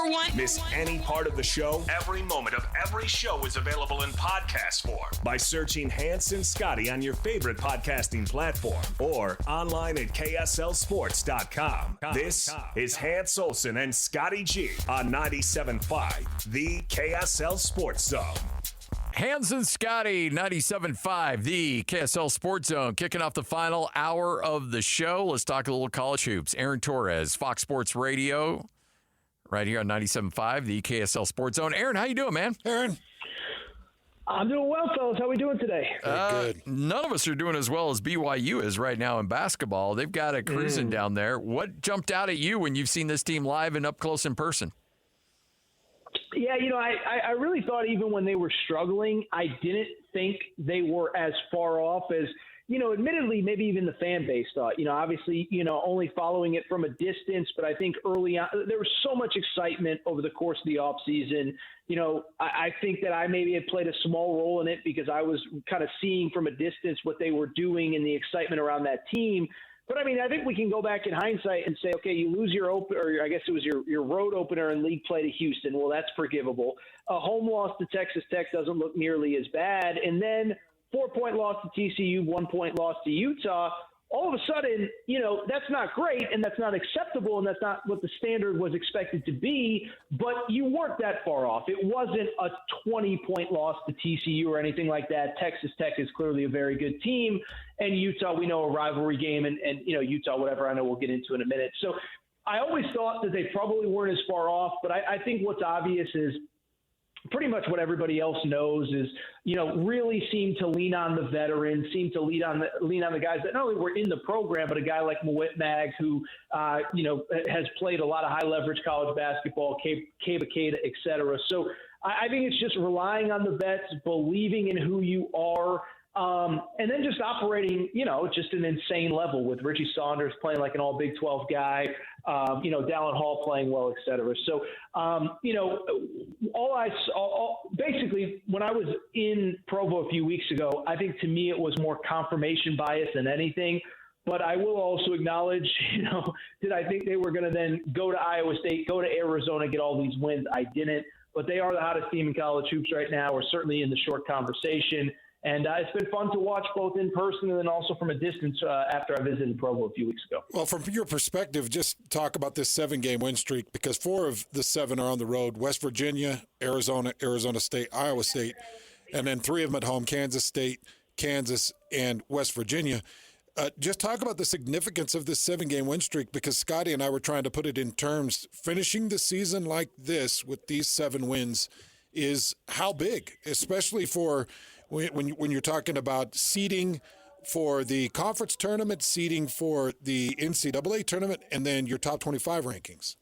one. Miss any part of the show? Every moment of every show is available in podcast form by searching Hans and Scotty on your favorite podcasting platform or online at KSLSports.com. This is Hans Olsen and Scotty G on 97.5, the KSL Sports Zone. Hans and Scotty, 97.5, the KSL Sports Zone, kicking off the final hour of the show. Let's talk a little college hoops. Aaron Torres, Fox Sports Radio, right here on 97.5, the KSL Sports Zone. Aaron, how you doing, man? Aaron. I'm doing well, fellas. How are we doing today? Good. None of us are doing as well as BYU is right now in basketball. They've got it cruising down there. What jumped out at you when you've seen this team live and up close in person? Yeah, I really thought even when they were struggling, I didn't think they were as far off as, admittedly, maybe even the fan base thought. Obviously, only following it from a distance, but I think early on, there was so much excitement over the course of the offseason. I think that I maybe had played a small role in it because I was kind of seeing from a distance what they were doing and the excitement around that team. But, I think we can go back in hindsight and say, okay, you lose your I guess it was your road opener in league play to Houston. Well, that's forgivable. A home loss to Texas Tech doesn't look nearly as bad. And then 4-point loss to TCU, 1-point loss to Utah. All of a sudden, that's not great and that's not acceptable and that's not what the standard was expected to be, but you weren't that far off. It wasn't a 20-point loss to TCU or anything like that. Texas Tech is clearly a very good team, and Utah, we know, a rivalry game, and Utah, whatever, I know we'll get into in a minute. So I always thought that they probably weren't as far off, but I think what's obvious is pretty much what everybody else knows is, really seem to lean on the veterans, seem to lean on the guys that not only were in the program, but a guy like Mawit Mag, who, has played a lot of high leverage college basketball, Cabe Akeda, et cetera. So I think it's just relying on the vets, believing in who you are, and then just operating, just an insane level with Richie Saunders playing like an all Big 12 guy, Dallin Hall playing well, et cetera. So, basically when I was in Provo a few weeks ago, I think to me it was more confirmation bias than anything. But I will also acknowledge, did I think they were going to then go to Iowa State, go to Arizona, get all these wins? I didn't. But they are the hottest team in college hoops right now. We're certainly in the short conversation. And it's been fun to watch both in person and then also from a distance after I visited Provo a few weeks ago. Well, from your perspective, just talk about this 7-game win streak because 4 of the 7 are on the road: West Virginia, Arizona, Arizona State, Iowa State, and then 3 of them at home: Kansas State, Kansas, and West Virginia. Just talk about the significance of this 7-game win streak because Scotty and I were trying to put it in terms. Finishing the season like this with these 7 wins is how big, especially for when you're talking about seeding for the conference tournament, seeding for the NCAA tournament, and then your top 25 rankings.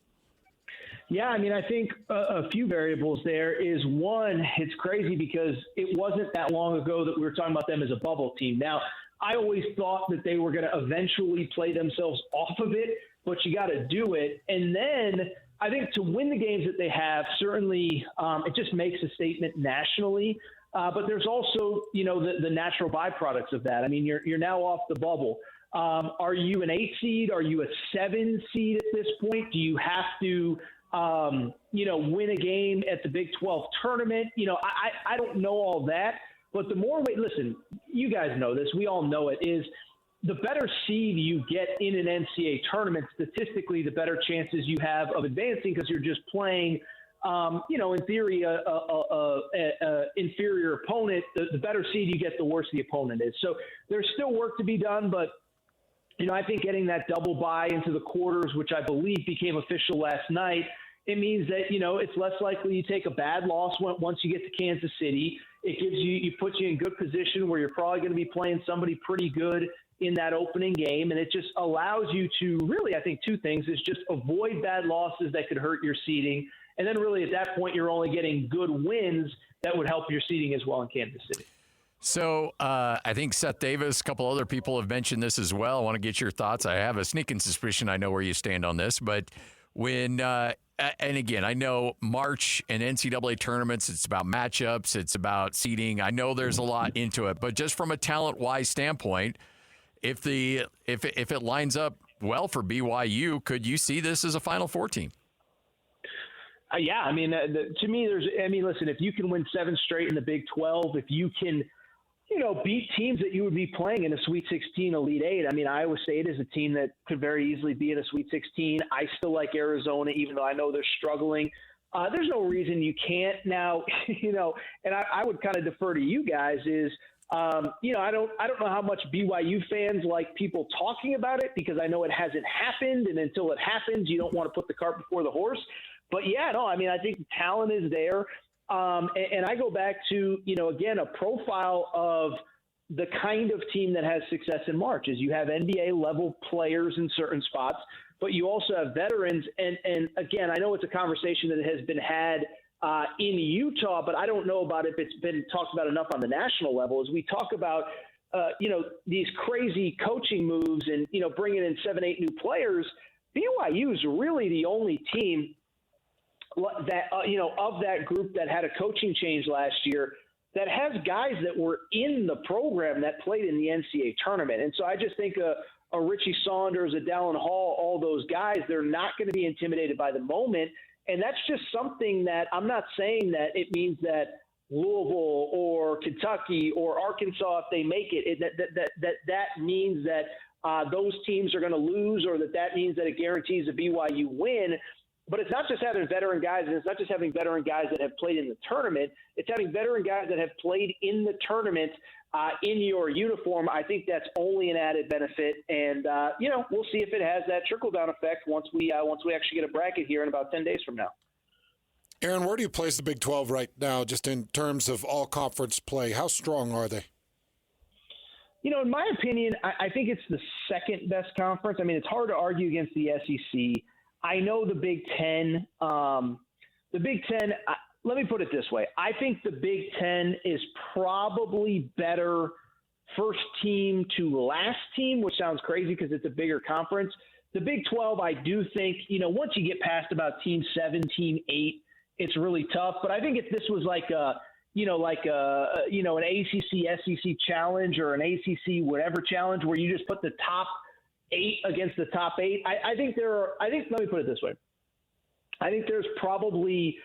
Yeah, I think a few variables there is one, it's crazy because it wasn't that long ago that we were talking about them as a bubble team. Now, I always thought that they were going to eventually play themselves off of it, but you got to do it. And then I think to win the games that they have, certainly it just makes a statement nationally. But there's also, the natural byproducts of that. You're now off the bubble. Are you an 8 seed? Are you a 7 seed at this point? Do you have to, win a game at the Big 12 tournament? I don't know all that. But the more listen, you guys know this. We all know it is the better seed you get in an NCAA tournament, statistically, the better chances you have of advancing because you're just playing in theory, a inferior opponent. The better seed you get, the worse the opponent is. So there's still work to be done, but I think getting that double bye into the quarters, which I believe became official last night, it means that it's less likely you take a bad loss once you get to Kansas City. It gives you puts you in good position where you're probably going to be playing somebody pretty good in that opening game, and it just allows you to really, I think, 2 things is just avoid bad losses that could hurt your seeding. And then really at that point, you're only getting good wins that would help your seeding as well in Kansas City. So I think Seth Davis, a couple other people have mentioned this as well. I want to get your thoughts. I have a sneaking suspicion I know where you stand on this. But when and again, I know March and NCAA tournaments, it's about matchups, it's about seeding. I know there's a lot into it. But just from a talent-wise standpoint, if it lines up well for BYU, could you see this as a Final Four team? Yeah, I mean, to me, listen, if you can win 7 straight in the Big 12, if you can, beat teams that you would be playing in a Sweet 16, Elite 8. I mean, Iowa State is a team that could very easily be in a Sweet 16. I still like Arizona, even though I know they're struggling. There's no reason you can't now, and I would kind of defer to you guys is, I don't know how much BYU fans like people talking about it because I know it hasn't happened. And until it happens, you don't want to put the cart before the horse. But yeah, no, I mean, I think the talent is there. And I go back to, again, a profile of the kind of team that has success in March is you have NBA level players in certain spots, but you also have veterans. And again, I know it's a conversation that has been had in Utah, but I don't know about if it's been talked about enough on the national level as we talk about, these crazy coaching moves and, bringing in 7-8 new players. BYU is really the only team that, of that group that had a coaching change last year that has guys that were in the program that played in the NCAA tournament. And so I just think a Richie Saunders, a Dallin Hall, all those guys, they're not going to be intimidated by the moment. And that's just something that I'm not saying that it means that Louisville or Kentucky or Arkansas, if they make it, that means that those teams are going to lose or that means that it guarantees a BYU win. But it's not just having veteran guys, and it's not just having veteran guys that have played in the tournament. It's having veteran guys that have played in the tournament in your uniform. I think that's only an added benefit, and we'll see if it has that trickle down effect once we actually get a bracket here in about 10 days from now. Aaron, where do you place the Big 12 right now, just in terms of all conference play? How strong are they? In my opinion, I think it's the second best conference. I mean, it's hard to argue against the SEC. I know the Big Ten. Let me put it this way. I think the Big Ten is probably better first team to last team, which sounds crazy because it's a bigger conference. The Big 12, I do think, once you get past about Team 7, Team 8, it's really tough. But I think if this was like an ACC SEC challenge or an ACC whatever challenge where you just put the top 8 against the top 8, I think let me put it this way. I think there's probably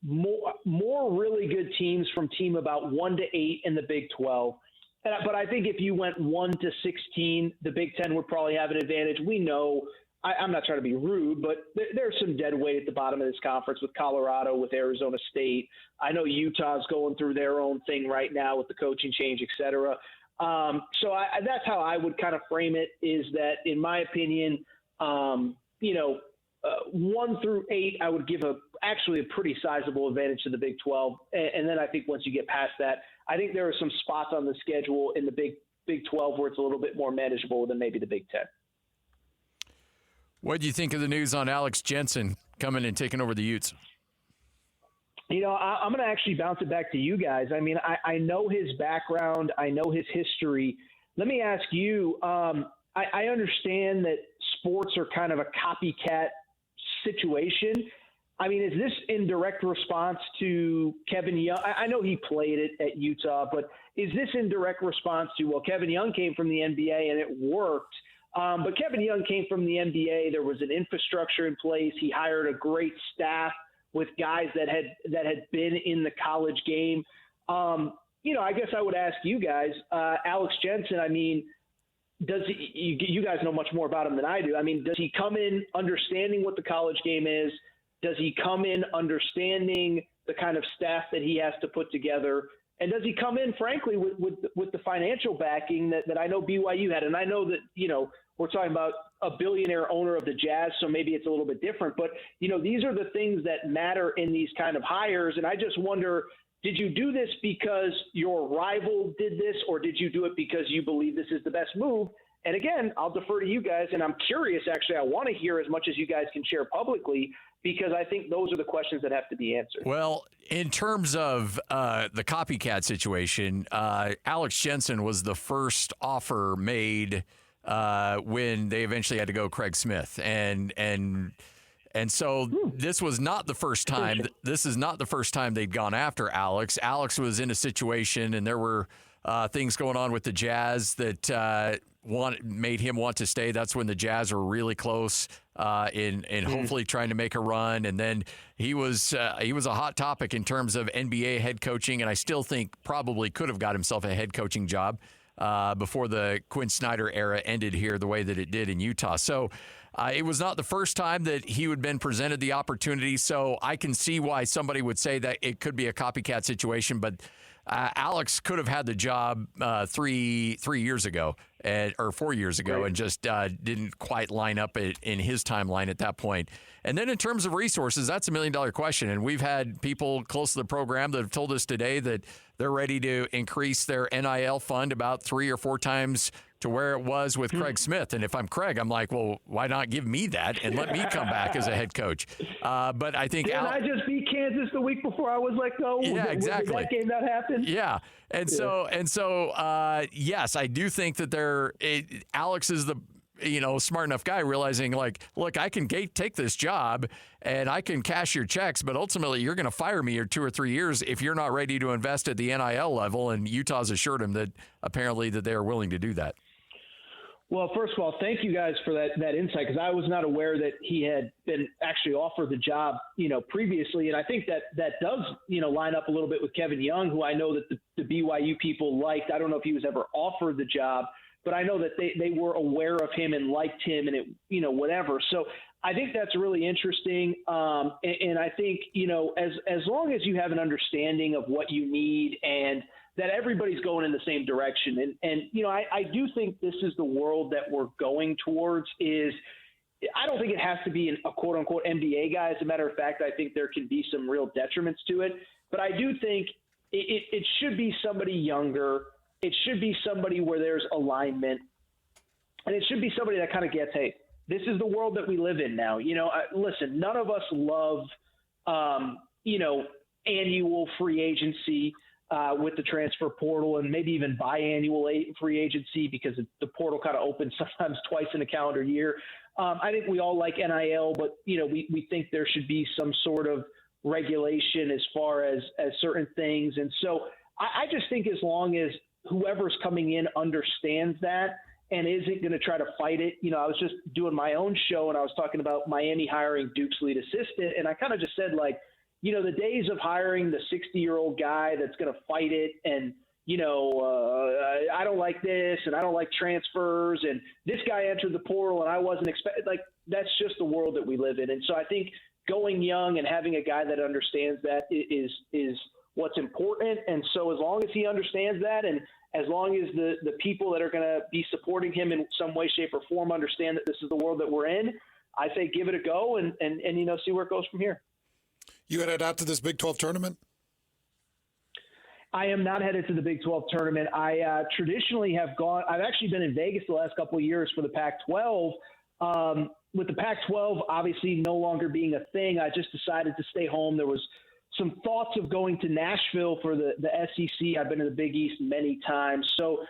more really good teams from team about 1 to 8 in the Big 12. But I think if you went 1 to 16, the Big 10 would probably have an advantage. We know, I'm not trying to be rude, but there's some dead weight at the bottom of this conference with Colorado, with Arizona State. I know Utah's going through their own thing right now with the coaching change, et cetera. So that's how I would kind of frame it, is that, in my opinion, 1 through 8, I would give actually a pretty sizable advantage to the Big 12. And then I think once you get past that, I think there are some spots on the schedule in the Big 12 where it's a little bit more manageable than maybe the Big 10. What do you think of the news on Alex Jensen coming and taking over the Utes? I'm going to actually bounce it back to you guys. I mean, I know his background. I know his history. Let me ask you, I understand that sports are kind of a copycat situation. I mean, is this in direct response to Kevin Young? I know he played it at Utah, but is this in direct response to, well, Kevin Young came from the NBA and it worked, but Kevin Young came from the NBA. There was an infrastructure in place. He hired a great staff with guys that had been in the college game. I guess I would ask you guys, Alex Jensen, I mean, you guys know much more about him than I do. I mean, does he come in understanding what the college game is? Does he come in understanding the kind of staff that he has to put together? And does he come in, frankly, with the financial backing that I know BYU had? And I know that, we're talking about a billionaire owner of the Jazz, so maybe it's a little bit different. But, these are the things that matter in these kind of hires. And I just wonder, did you do this because your rival did this, or did you do it because you believe this is the best move? And again, I'll defer to you guys, and I'm curious, actually. I want to hear as much as you guys can share publicly, because I think those are the questions that have to be answered. Well, in terms of the copycat situation, Alex Jensen was the first offer made when they eventually had to go Craig Smith. And so this was not the first time. This is not the first time they'd gone after Alex. Alex was in a situation, and there were things going on with the Jazz that made him want to stay. That's when the Jazz were really close in hopefully trying to make a run. And then he was a hot topic in terms of NBA head coaching, and I still think probably could have got himself a head coaching job before the Quinn Snyder era ended here the way that it did in Utah. So it was not the first time that he had been presented the opportunity, so I can see why somebody would say that it could be a copycat situation, but Alex could have had the job 3 years ago or 4 years ago, right, and just didn't quite line up in his timeline at that point. And then in terms of resources, that's $1 million question. And we've had people close to the program that have told us today that they're ready to increase their NIL fund about 3 or 4 times to where it was with Craig Smith. And if I'm Craig, I'm like, well, why not give me that and let me come back as a head coach? But I think Didn't I just beat Kansas the week before I was let go? Yeah, exactly. Did that game not happen? Yeah. So yes, I do think that Alex is the smart enough guy realizing, like, look, I can take this job and I can cash your checks, but ultimately you're going to fire me in 2 or 3 years if you're not ready to invest at the NIL level. And Utah's assured him that apparently that they are willing to do that. Well, first of all, thank you guys for that insight, because I was not aware that he had been actually offered the job, previously. And I think that does, line up a little bit with Kevin Young, who I know that the BYU people liked. I don't know if he was ever offered the job, but I know that they were aware of him and liked him and whatever. So I think that's really interesting. And I think, as long as you have an understanding of what you need and that everybody's going in the same direction. And I do think this is the world that we're going towards. I don't think it has to be a quote unquote NBA guy. As a matter of fact, I think there can be some real detriments to it, but I do think it should be somebody younger. It should be somebody where there's alignment, and it should be somebody that kind of gets, hey, this is the world that we live in now. Listen, none of us love, annual free agency with the transfer portal, and maybe even biannual free agency, because the portal kind of opens sometimes twice in a calendar year. I think we all like NIL, but we think there should be some sort of regulation as far as certain things. And so I just think as long as whoever's coming in understands that and isn't going to try to fight it. I was just doing my own show and I was talking about Miami hiring Duke's lead assistant. And I kind of just said, like, the days of hiring the 60-year-old guy that's going to fight it and, I don't like this and I don't like transfers and this guy entered the portal and I wasn't expecting, like, that's just the world that we live in. And so I think going young and having a guy that understands that is what's important. And so as long as he understands that, and as long as the people that are going to be supporting him in some way, shape, or form understand that this is the world that we're in, I say give it a go and see where it goes from here. You headed out to this Big 12 tournament? I am not headed to the Big 12 tournament. I traditionally have gone – I've actually been in Vegas the last couple of years for the Pac-12. With the Pac-12 obviously no longer being a thing, I just decided to stay home. There was some thoughts of going to Nashville for the SEC. I've been to the Big East many times. So,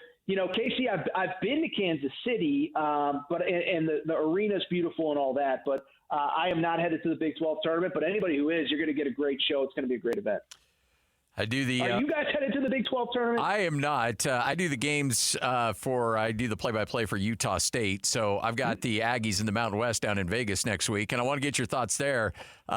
Casey, I've been to Kansas City, but the arena's beautiful and all that. But I am not headed to the Big 12 tournament. But anybody who is, you're going to get a great show. It's going to be a great event. Are you guys headed to the Big 12 tournament? I am not. I do the games I do the play-by-play for Utah State. So I've got the Aggies in the Mountain West down in Vegas next week, and I want to get your thoughts there.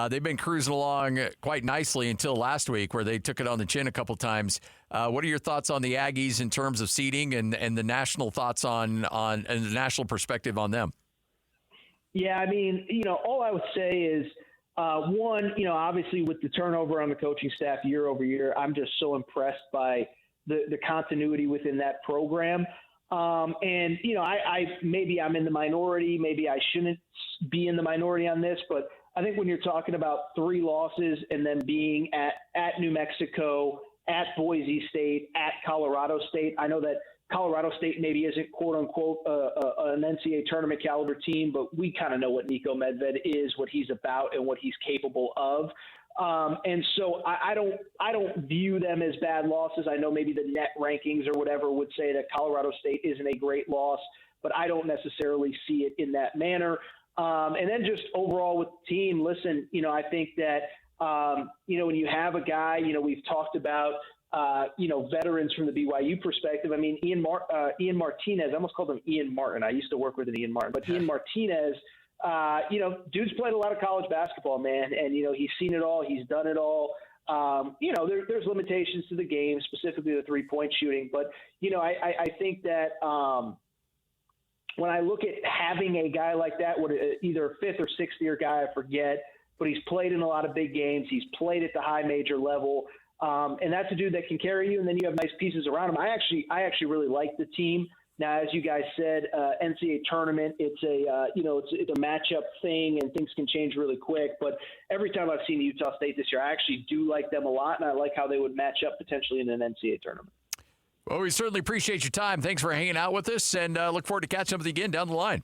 They've been cruising along quite nicely until last week, where they took it on the chin a couple times. What are your thoughts on the Aggies in terms of seeding and the national thoughts on and the national perspective on them? Yeah, I mean, all I would say is, one, obviously with the turnover on the coaching staff year over year, I'm just so impressed by the continuity within that program. And, maybe I'm in the minority, maybe I shouldn't be in the minority on this, but I think when you're talking about 3 losses and then being at New Mexico, at Boise State, at Colorado State, I know that Colorado State maybe isn't quote unquote an NCAA tournament caliber team, but we kind of know what Nico Medved is, what he's about, and what he's capable of. And so I don't view them as bad losses. I know maybe the net rankings or whatever would say that Colorado State isn't a great loss, but I don't necessarily see it in that manner. And then just overall with the team, listen, I think that, when you have a guy, we've talked about, veterans from the BYU perspective. I mean, Ian Martinez, I almost called him Ian Martin. I used to work with Ian Martin, but Ian Martinez Dude's played a lot of college basketball, man, and he's seen it all, he's done it all. There's limitations to the game, specifically the 3-point shooting, but I think that when I look at having a guy like that, either a fifth or sixth year guy, I forget, but he's played in a lot of big games. He's played at the high major level. And that's a dude that can carry you. And then you have nice pieces around him. I actually really like the team. Now, as you guys said, NCAA tournament, it's a matchup thing and things can change really quick. But every time I've seen Utah State this year, I actually do like them a lot. And I like how they would match up potentially in an NCAA tournament. Well, we certainly appreciate your time. Thanks for hanging out with us, and look forward to catching up with you again down the line.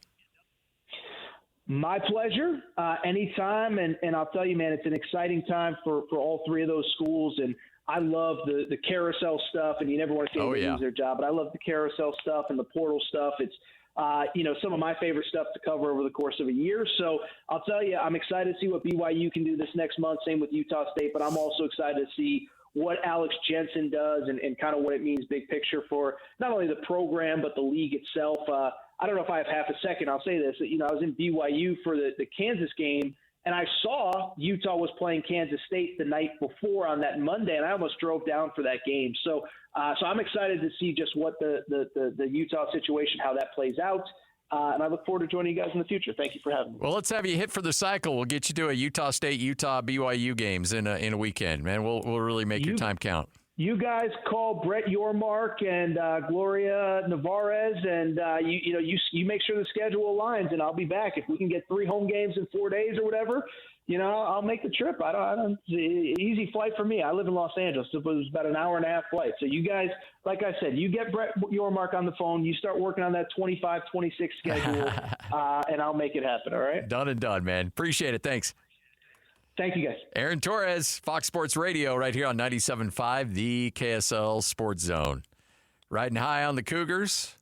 My pleasure. Anytime. And I'll tell you, man, it's an exciting time for all three of those schools. And I love the carousel stuff, and you never want to see anybody lose their job, but I love the carousel stuff and the portal stuff. It's, some of my favorite stuff to cover over the course of a year. So I'll tell you, I'm excited to see what BYU can do this next month. Same with Utah State, but I'm also excited to see what Alex Jensen does and kind of what it means big picture for not only the program, but the league itself. I don't know if I have half a second. I'll say this. I was in BYU for the Kansas game, and I saw Utah was playing Kansas State the night before on that Monday, and I almost drove down for that game. So I'm excited to see just what the Utah situation, how that plays out. And I look forward to joining you guys in the future. Thank you for having me. Well, let's have you hit for the cycle. We'll get you to a Utah State, Utah, BYU games in a weekend, man. We'll really make your time count. You guys call Brett Yormark and Gloria Navarez, and you make sure the schedule aligns, and I'll be back. If we can get 3 home games in 4 days or whatever, I'll make the trip. I don't easy flight for me. I live in Los Angeles. So it was about an hour and a half flight. So you guys, like I said, you get Brett Yormark on the phone. You start working on that 25-26 schedule, and I'll make it happen. All right. Done and done, man. Appreciate it. Thanks. Thank you, guys. Aaron Torres, Fox Sports Radio, right here on 97.5, the KSL Sports Zone. Riding high on the Cougars,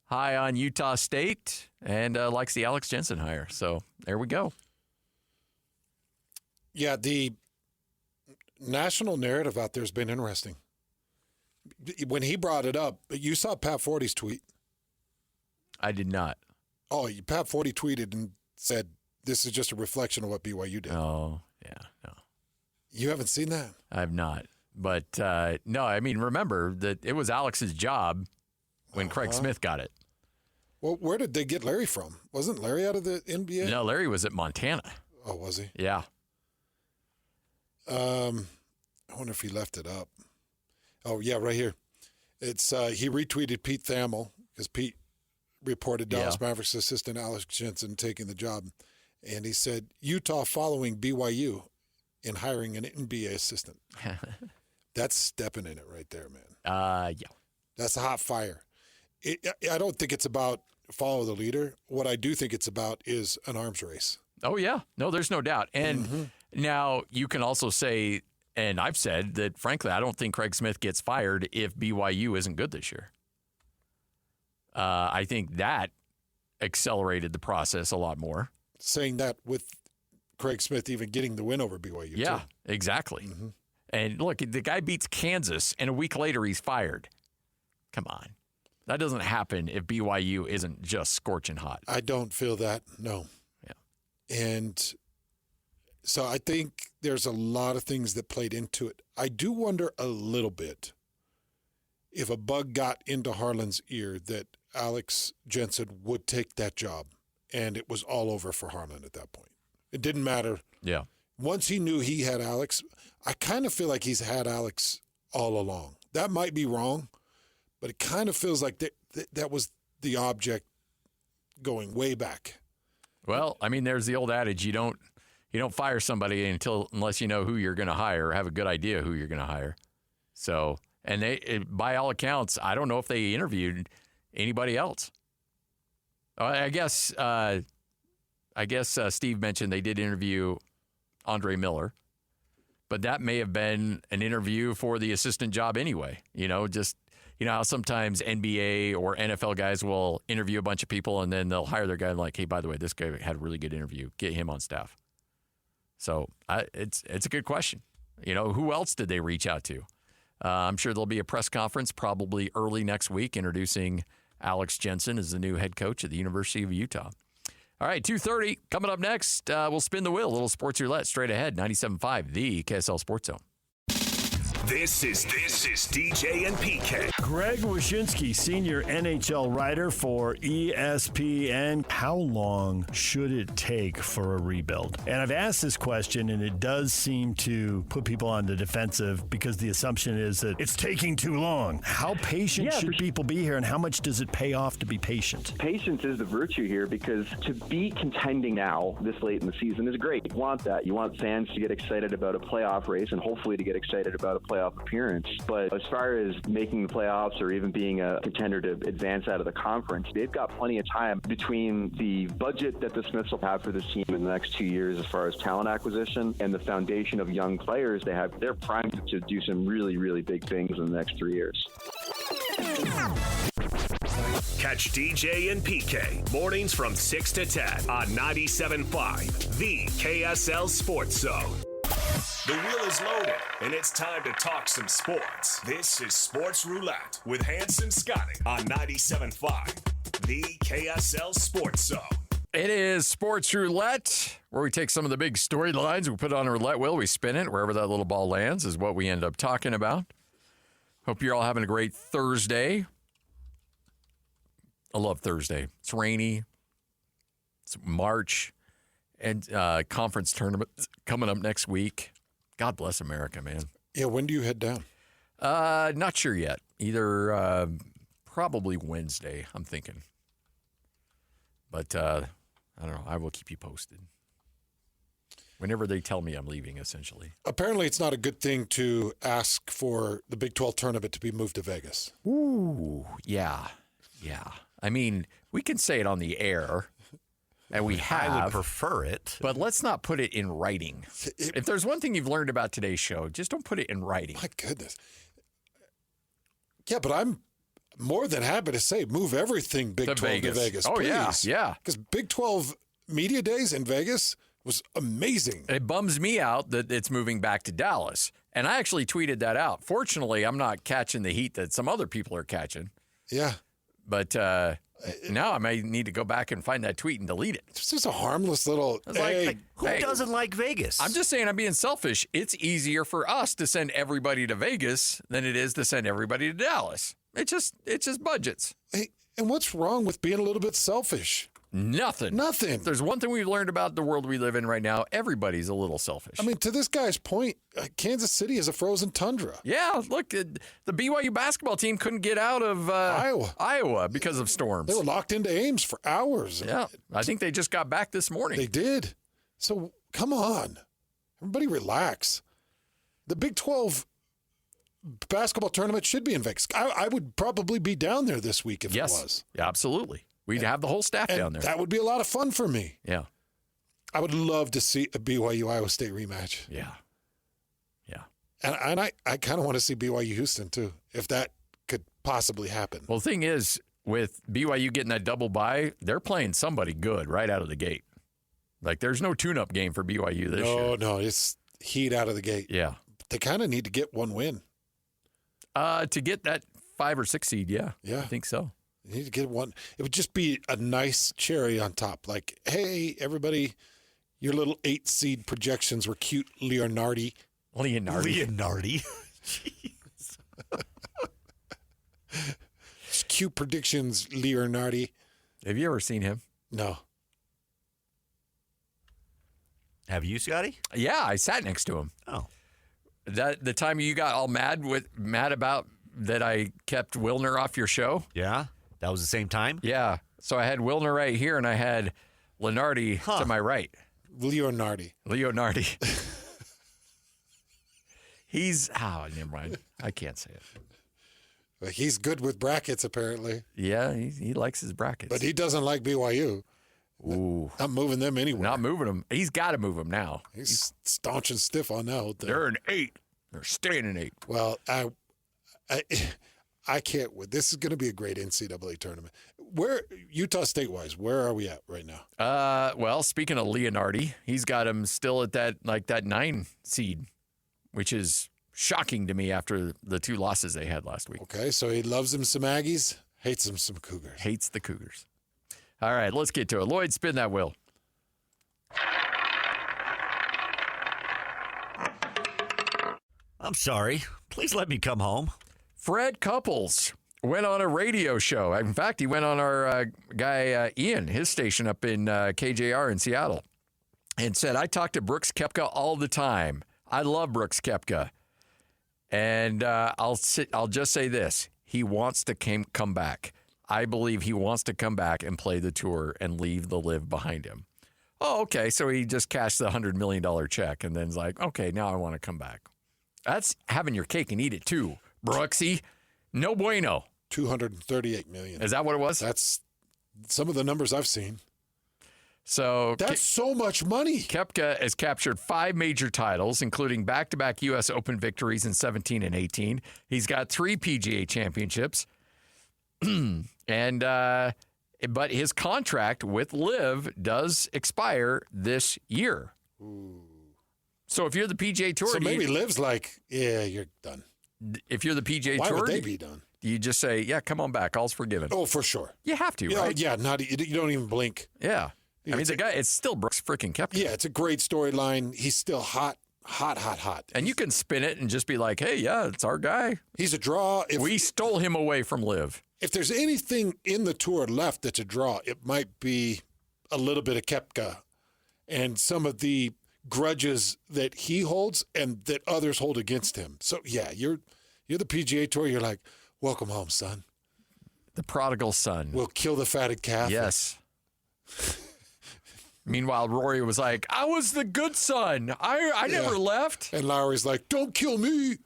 high on Utah State, and likes the Alex Jensen hire. So there we go. Yeah, the national narrative out there has been interesting. When he brought it up, you saw Pat Forty's tweet. I did not. Oh, Pat Forty tweeted and said, "This is just a reflection of what BYU did." Oh, yeah, no. You haven't seen that? I have not. But, no, I mean, remember that it was Alex's job when Craig Smith got it. Well, where did they get Larry from? Wasn't Larry out of the NBA? No, Larry was at Montana. Oh, was he? Yeah. I wonder if he left it up. Oh, yeah, right here. It's he retweeted Pete Thamel because Pete reported Dallas Mavericks assistant Alex Jensen taking the job. And he said, Utah following BYU in hiring an NBA assistant. That's stepping in it right there, man. Yeah. That's a hot fire. I don't think it's about follow the leader. What I do think it's about is an arms race. Oh, yeah. No, there's no doubt. And now you can also say, and I've said that, frankly, I don't think Craig Smith gets fired if BYU isn't good this year. I think that accelerated the process a lot more. Saying that with Craig Smith even getting the win over BYU. Yeah, too. exactly. Mm-hmm. And look, the guy beats Kansas, and a week later he's fired. Come on. That doesn't happen if BYU isn't just scorching hot. I don't feel that, no. Yeah. And so I think there's a lot of things that played into it. I do wonder a little bit if a bug got into Harlan's ear that Alex Jensen would take that job, and it was all over for Harlan at that point. It didn't matter. Yeah. Once he knew he had Alex, I kind of feel like he's had Alex all along. That might be wrong, but it kind of feels like that was the object going way back. Well, I mean, there's the old adage, you don't fire somebody unless you know who you're going to hire, or have a good idea who you're going to hire. So, and by all accounts, I don't know if they interviewed anybody else. I guess Steve mentioned they did interview Andre Miller, but that may have been an interview for the assistant job anyway. You know how sometimes NBA or NFL guys will interview a bunch of people and then they'll hire their guy like, hey, by the way, this guy had a really good interview. Get him on staff. So it's a good question. Who else did they reach out to? I'm sure there'll be a press conference probably early next week introducing Alex Jensen as the new head coach at the University of Utah. All right, 2:30 coming up next. We'll spin the wheel. A little sports roulette straight ahead. 97.5, the KSL Sports Zone. This is DJ and PK. Greg Wyshynski, senior NHL writer for ESPN. How long should it take for a rebuild? And I've asked this question, and it does seem to put people on the defensive because the assumption is that it's taking too long. How patient should people be here, and how much does it pay off to be patient? Patience is the virtue here, because to be contending now this late in the season is great. You want that. You want fans to get excited about a playoff race and hopefully to get excited about a playoff appearance. But as far as making the playoffs or even being a contender to advance out of the conference, they've got plenty of time between the budget that the Smiths will have for this team in the next 2 years as far as talent acquisition and the foundation of young players they have. They're primed to do some really, really big things in the next 3 years. Catch DJ and PK mornings from 6 to 10 on 97.5, the KSL Sports Zone. The wheel is loaded, and it's time to talk some sports. This is Sports Roulette with Hans and Scotty on 97.5, the KSL Sports Zone. It is Sports Roulette, where we take some of the big storylines, we put it on a roulette wheel, we spin it, wherever that little ball lands is what we end up talking about. Hope you're all having a great Thursday. I love Thursday. It's rainy. It's March, and conference tournament coming up next week. God bless America, man. Yeah, when do you head down? Not sure yet. Either probably Wednesday, I'm thinking. But I don't know. I will keep you posted. Whenever they tell me I'm leaving, essentially. Apparently, it's not a good thing to ask for the Big 12 tournament to be moved to Vegas. Ooh, yeah. I mean, we can say it on the air. And we have. I would prefer it. But let's not put it in writing. If there's one thing you've learned about today's show, just don't put it in writing. My goodness. Yeah, but I'm more than happy to say move everything Big 12 to Vegas. Oh, please. yeah. Because Big 12 Media Days in Vegas was amazing. It bums me out that it's moving back to Dallas. And I actually tweeted that out. Fortunately, I'm not catching the heat that some other people are catching. Yeah. But now I may need to go back and find that tweet and delete it. It's just a harmless little, hey. Who doesn't like Vegas? I'm just saying I'm being selfish. It's easier for us to send everybody to Vegas than it is to send everybody to Dallas. It's just budgets. Hey, and what's wrong with being a little bit selfish? Nothing. Nothing. There's one thing we've learned about the world we live in right now. Everybody's a little selfish. I mean, to this guy's point, Kansas City is a frozen tundra. Yeah, look, the BYU basketball team couldn't get out of Iowa because of storms. They were locked into Ames for hours. Yeah, I think they just got back this morning. They did. So, come on. Everybody relax. The Big 12 basketball tournament should be in Vegas. I would probably be down there this week if it was. Yeah, absolutely. We'd have the whole staff down there. That would be a lot of fun for me. Yeah. I would love to see a BYU-Iowa State rematch. Yeah. And I kind of want to see BYU Houston, too, if that could possibly happen. Well, the thing is, with BYU getting that double bye, they're playing somebody good right out of the gate. Like, there's no tune-up game for BYU this year. No, it's heat out of the gate. Yeah. They kind of need to get one win. To get that 5 or 6 seed, yeah. Yeah. I think so. You need to get one. It would just be a nice cherry on top. Like, hey, everybody, your little 8 seed projections were cute, Leonardi. Leonardi. Jeez. Cute predictions, Leonardi. Have you ever seen him? No. Have you, Scotty? Yeah, I sat next to him. Oh. The time you got all mad about that I kept Wilner off your show? Yeah? That was the same time? Yeah. So I had Wilner right here, and I had Leonardi to my right. Leonardi. He's, never mind. I can't say it. He's good with brackets, apparently. Yeah, he likes his brackets. But he doesn't like BYU. Ooh. Not moving them anywhere. Not moving them. He's got to move them now. He's staunch and stiff on that whole thing. They're an 8. They're staying an 8. Well, I can't wait. This is going to be a great NCAA tournament. Where, Utah State-wise, where are we at right now? Well, speaking of Leonardi, he's got him still at that 9 seed, which is shocking to me after the 2 losses they had last week. Okay, so he loves him some Aggies, hates him some Cougars. Hates the Cougars. All right, let's get to it. Lloyd, spin that wheel. I'm sorry. Please let me come home. Fred Couples went on a radio show. In fact, he went on our guy Ian, his station up in KJR in Seattle, and said, I talk to Brooks Koepka all the time. I love Brooks Koepka. And I'll just say this. He wants to come back. I believe he wants to come back and play the tour and leave the live behind him. Oh, okay. So he just cashed the $100 million check and then's like, okay, now I want to come back. That's having your cake and eat it too, Brooksy. No bueno. $238 million. Is that what it was? That's some of the numbers I've seen. So that's so much money. Koepka has captured 5 major titles, including back-to-back U.S. Open victories in 17 and 18. He's got 3 PGA championships. And but his contract with LIV does expire this year. Ooh. So if you're the PGA Tour, so maybe LIV's like, yeah, you're done. If you're the PGA Tour, why would they be done? You just say, yeah, come on back, all's forgiven. Oh, for sure. You have to, right? Yeah, you don't even blink. Yeah. I mean, the guy, it's still Brooks freaking Koepka. Yeah, it's a great storyline. He's still hot. And you can spin it and just be like, hey, yeah, it's our guy. He's a draw. We stole him away from LIV. If there's anything in the tour left that's a draw, it might be a little bit of Koepka and some of the grudges that he holds and that others hold against him. So, yeah, you're the PGA Tour. You're like, welcome home, son. The prodigal son. We'll kill the fatted calf. Yes. Meanwhile, Rory was like, I was the good son. I never left. And Lowry's like, don't kill me. I'm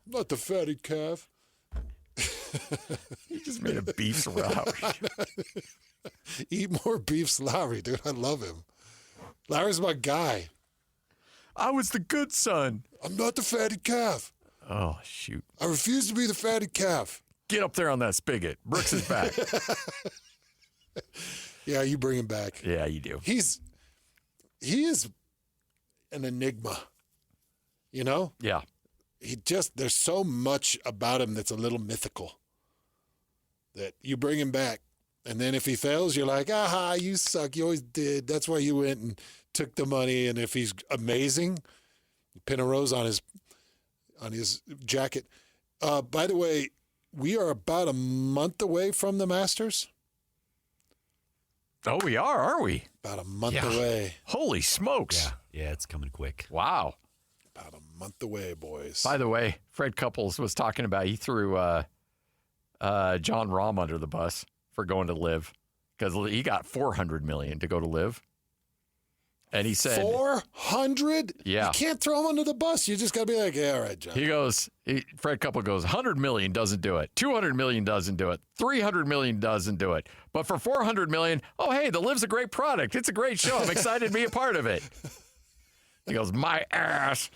not the fatted calf. He just made a beef Lowry. Eat more beefs, Lowry, dude. I love him. Lowry's my guy. I was the good son. I'm not the fatted calf. Oh, shoot. I refuse to be the fatted calf. Get up there on that spigot. Brooks is back. Yeah, you bring him back. Yeah, you do. He is an enigma. You know? Yeah. There's so much about him that's a little mythical that you bring him back. And then if he fails, you're like, aha, you suck. You always did. That's why you went and took the money. And if he's amazing, you pin a rose on his jacket. By the way, we are about a month away from the Masters. Oh, we are, aren't we? About a month away. Holy smokes. Yeah, it's coming quick. Wow. About a month away, boys. By the way, Fred Couples was talking about, he threw John Rahm under the bus for going to LIV because he got $400 million to go to LIV. And he said, 400? Yeah. You can't throw him under the bus. You just got to be like, yeah, all right, John. He goes, Fred Couple goes, 100 million doesn't do it. 200 million doesn't do it. 300 million doesn't do it. But for 400 million, oh, hey, the LIV's a great product. It's a great show. I'm excited to be a part of it. He goes, my ass.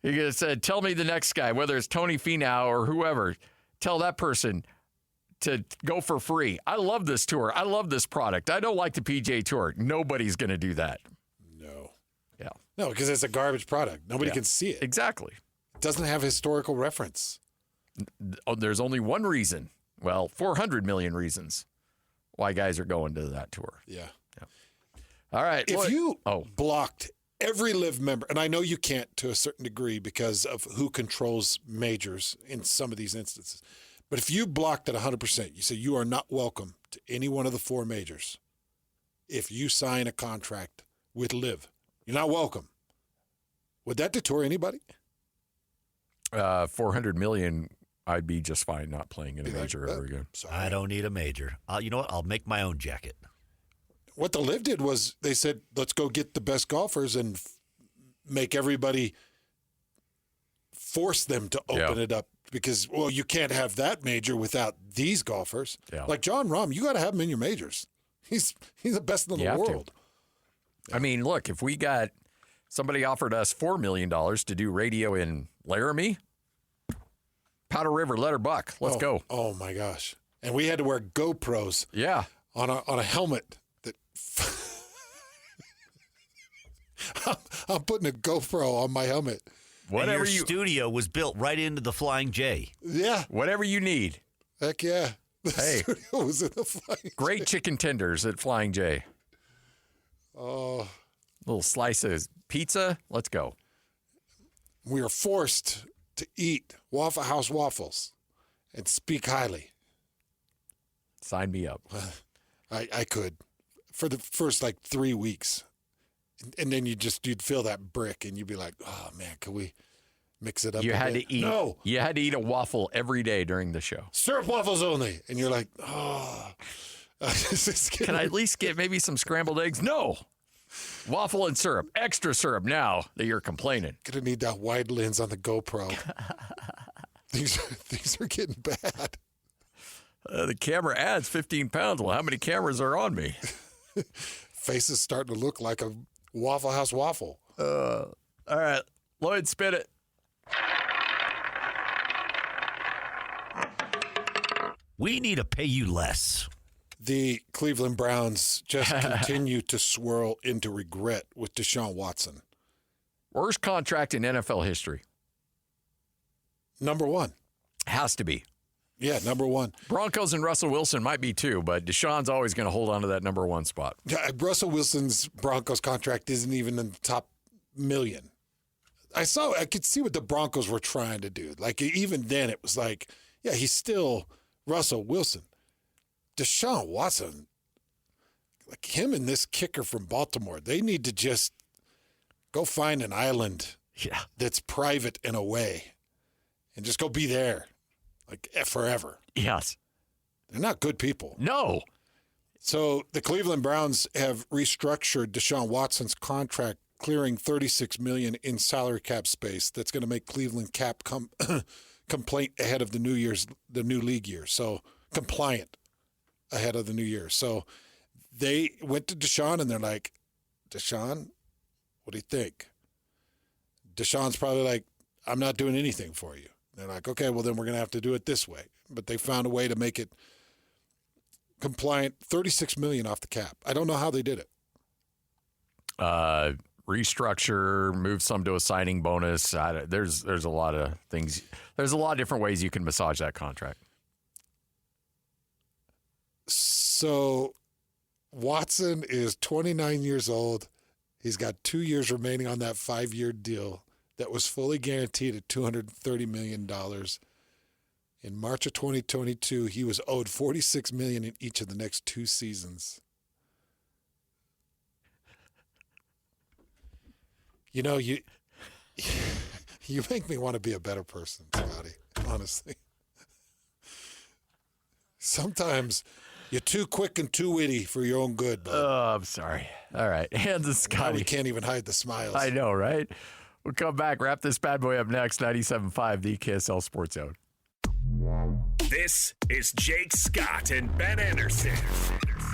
He said, tell me the next guy, whether it's Tony Finau or whoever, tell that person to go for free. I love this tour. I love this product. I don't like the PGA Tour. Nobody's going to do that. No. Yeah. No, because it's a garbage product. Nobody can see it. Exactly. It doesn't have historical reference. Oh, there's only one reason. Well, 400 million reasons why guys are going to that tour. Yeah. All right. If you blocked every LIV member, and I know you can't to a certain degree because of who controls majors in some of these instances, but if you blocked at 100%, you say you are not welcome to any one of the 4 majors. If you sign a contract with LIV, you're not welcome. Would that deter anybody? 400 million, I'd be just fine not playing in a major ever again. Sorry. I don't need a major. You know what? I'll make my own jacket. What the LIV did was they said, let's go get the best golfers and make everybody force them to open it up because, well, you can't have that major without these golfers. Yeah. Like John Rahm, you got to have him in your majors. He's the best in the world. I mean, look, if we got somebody offered us $4 million to do radio in Laramie, Powder River, let her buck. Let's go. Oh, my gosh. And we had to wear GoPros on a helmet. That I'm putting a GoPro on my helmet. Whatever and your studio was built right into the Flying J. Yeah. Whatever you need. Heck yeah. Hey, studio was in the Flying great J. chicken tenders at Flying J. Oh, Little slice of pizza. Let's go. we are forced to eat Waffle House waffles and speak highly. Sign me up. I could for the first like 3 weeks. And then you'd feel that brick and you'd be like, oh man, can we mix it up? You a had bit? to eat. No. You had to eat a waffle every day during the show. Syrup waffles only. And you're like, oh. Can I at least get maybe some scrambled eggs? No. Waffle and syrup. Extra syrup now that you're complaining. Gonna need that wide lens on the GoPro. These are getting bad. The camera adds 15 pounds. Well, how many cameras are on me? Face is starting to look like a Waffle House waffle. All right. Lloyd, spit it. We need to pay you less. The Cleveland Browns just continue to swirl into regret with Deshaun Watson. Worst contract in NFL history. Number one. Has to be. Yeah, number one. Broncos and Russell Wilson might be too, but Deshaun's always going to hold on to that number one spot. Yeah, Russell Wilson's Broncos contract isn't even in the top million. I could see what the Broncos were trying to do. Like, even then, it was like, yeah, he's still Russell Wilson. Deshaun Watson, like him and this kicker from Baltimore, they need to just go find an island that's private and away and just go be there. Like forever. Yes. They're not good people. No. So the Cleveland Browns have restructured Deshaun Watson's contract, clearing $36 million in salary cap space. That's going to make Cleveland cap complaint ahead of the new league year. So compliant ahead of the new year. So they went to Deshaun and they're like, Deshaun, what do you think? Deshaun's probably like, I'm not doing anything for you. They're like, okay, well, then we're going to have to do it this way. But they found a way to make it compliant, $36 million off the cap. I don't know how they did it. Restructure, move some to a signing bonus. There's a lot of things. There's a lot of different ways you can massage that contract. So Watson is 29 years old. He's got 2 years remaining on that 5-year deal that was fully guaranteed at $230 million. In March of 2022, he was owed $46 million in each of the next 2 seasons. You know, you make me want to be a better person, Scotty, honestly. Sometimes you're too quick and too witty for your own good, bud. Oh, I'm sorry. All right. Hands and Scotty. We can't even hide the smiles. I know, right? We'll come back, wrap this bad boy up next. 97.5, the KSL Sports Zone. This is Jake Scott and Ben Anderson.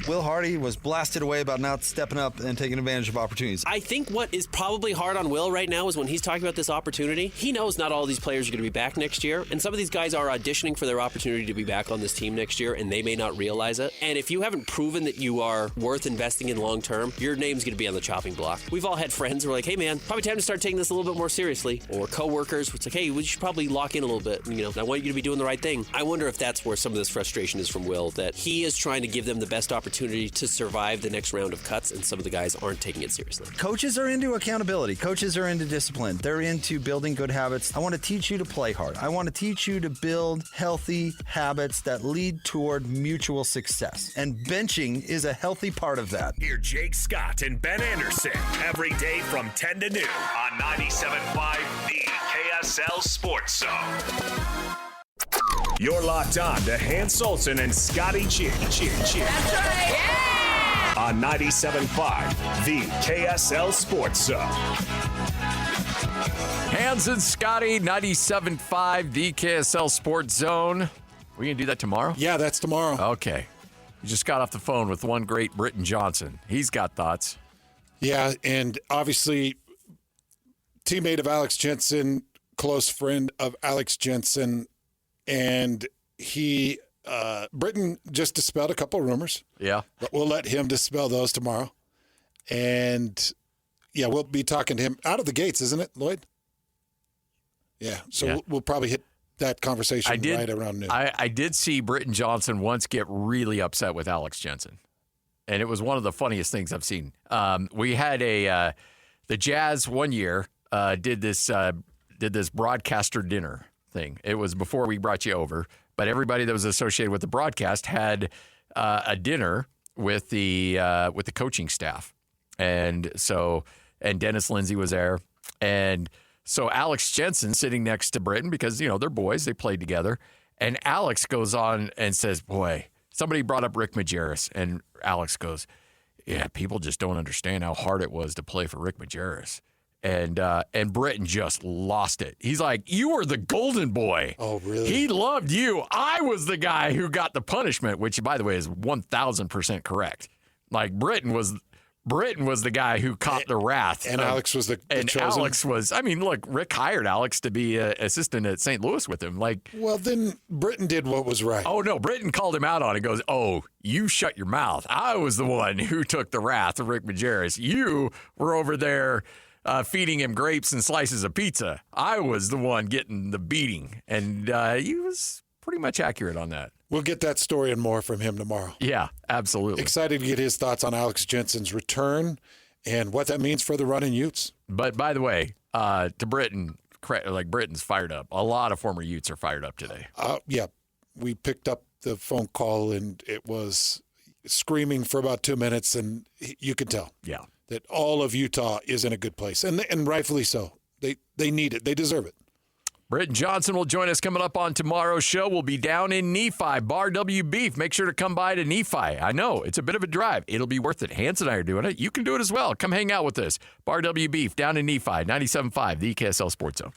Will Hardy was blasted away about not stepping up and taking advantage of opportunities. I think what is probably hard on Will right now is when he's talking about this opportunity, he knows not all these players are going to be back next year, and some of these guys are auditioning for their opportunity to be back on this team next year, and they may not realize it. And if you haven't proven that you are worth investing in long term, your name's going to be on the chopping block. We've all had friends who are like, hey man, probably time to start taking this a little bit more seriously. Or coworkers, it's like, hey, we should probably lock in a little bit. You know, I want you to be doing the right thing. I wonder if that's where some of this frustration is from Will, that he is trying to give them the best opportunity to survive the next round of cuts, and some of the guys aren't taking it seriously. Coaches are into accountability. Coaches are into discipline. They're into building good habits. I want to teach you to play hard. I want to teach you to build healthy habits that lead toward mutual success. And benching is a healthy part of that. Hear Jake Scott and Ben Anderson every day from 10 to noon on 97.5 The KSL Sports Zone. You're locked on to Hans Olsen and Scotty Chin. That's right. Yeah! On 97.5, the KSL Sports Zone. Hans and Scotty, 97.5, the KSL Sports Zone. We going to do that tomorrow? Yeah, that's tomorrow. Okay. You just got off the phone with one great Britton Johnson. He's got thoughts. Yeah, and obviously, teammate of Alex Jensen, close friend of Alex Jensen, and he, Britton just dispelled a couple of rumors. Yeah. But we'll let him dispel those tomorrow. And, yeah, we'll be talking to him out of the gates, isn't it, Lloyd? Yeah, so Yeah. We'll probably hit that conversation right around noon. I did see Britton Johnson once get really upset with Alex Jensen, and it was one of the funniest things I've seen. We had the Jazz one year did this broadcaster dinner thing. It was before we brought you over, but everybody that was associated with the broadcast had a dinner with the coaching staff, and Dennis Lindsay was there, and so Alex Jensen sitting next to Britton because they're boys, they played together, and Alex goes on and says, "Boy, somebody brought up Rick Majerus," and Alex goes, "Yeah, people just don't understand how hard it was to play for Rick Majerus." And Britton just lost it. He's like, "You were the golden boy. Oh, really? He loved you. I was the guy who got the punishment," which, by the way, is 1,000% correct. Like, Britton was the guy who caught the wrath. And Alex was the chosen. Alex was, look, Rick hired Alex to be an assistant at St. Louis with him. Well, then Britton did what was right. Oh, no, Britton called him out on it. Goes, "Oh, you shut your mouth. I was the one who took the wrath of Rick Majerus. You were over there feeding him grapes and slices of pizza. I was the one getting the beating." And he was pretty much accurate on that. We'll get that story and more from him tomorrow. Yeah, absolutely. Excited to get his thoughts on Alex Jensen's return and what that means for the running Utes. But by the way, to Britton, Britton's fired up. A lot of former Utes are fired up today. Yeah, we picked up the phone call and it was screaming for about 2 minutes, and you could tell. Yeah. That all of Utah is in a good place, and rightfully so. They need it. They deserve it. Britton Johnson will join us coming up on tomorrow's show. We'll be down in Nephi, Bar W Beef. Make sure to come by to Nephi. I know, it's a bit of a drive. It'll be worth it. Hans and I are doing it. You can do it as well. Come hang out with us. Bar W Beef down in Nephi, 97.5, the KSL Sports Zone.